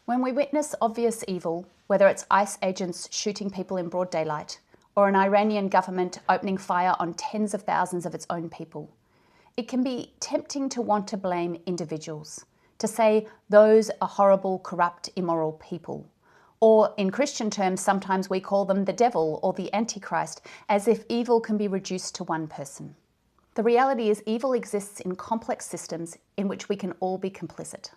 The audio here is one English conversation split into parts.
When we witness obvious evil, whether it's ICE agents shooting people in broad daylight, or an Iranian government opening fire on tens of thousands of its own people, it can be tempting to want to blame individuals, to say those are horrible, corrupt, immoral people. Or in Christian terms, sometimes we call them the devil or the antichrist, as if evil can be reduced to one person. The reality is evil exists in complex systems in which we can all be complicit.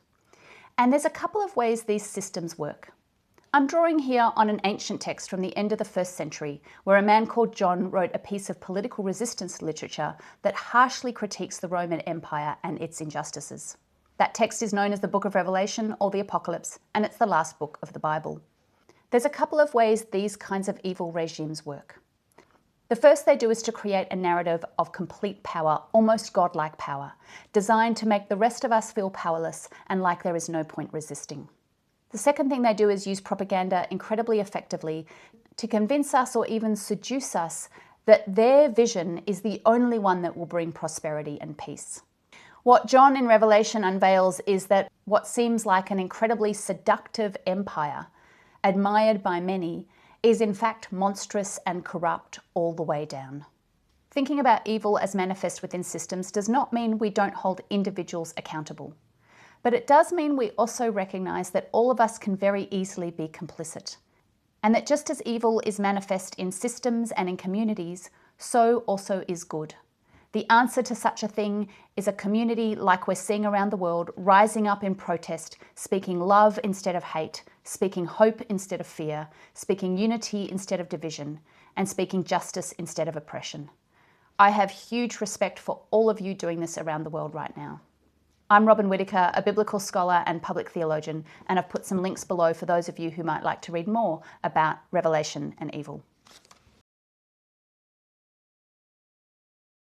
And there's a couple of ways these systems work. I'm drawing here on an ancient text from the end of the 1st century, where a man called John wrote a piece of political resistance literature that harshly critiques the Roman Empire and its injustices. That text is known as the Book of Revelation or the Apocalypse, and it's the last book of the Bible. There's a couple of ways these kinds of evil regimes work. The first they do is to create a narrative of complete power, almost godlike power, designed to make the rest of us feel powerless and like there is no point resisting. The second thing they do is use propaganda incredibly effectively to convince us or even seduce us that their vision is the only one that will bring prosperity and peace. What John in Revelation unveils is that what seems like an incredibly seductive empire, admired by many, is in fact monstrous and corrupt all the way down. Thinking about evil as manifest within systems does not mean we don't hold individuals accountable. But it does mean we also recognise that all of us can very easily be complicit. And that just as evil is manifest in systems and in communities, so also is good. The answer to such a thing is a community like we're seeing around the world, rising up in protest, speaking love instead of hate, speaking hope instead of fear, speaking unity instead of division, and speaking justice instead of oppression. I have huge respect for all of you doing this around the world right now. I'm Robin Whittaker, a biblical scholar and public theologian, and I've put some links below for those of you who might like to read more about Revelation and evil.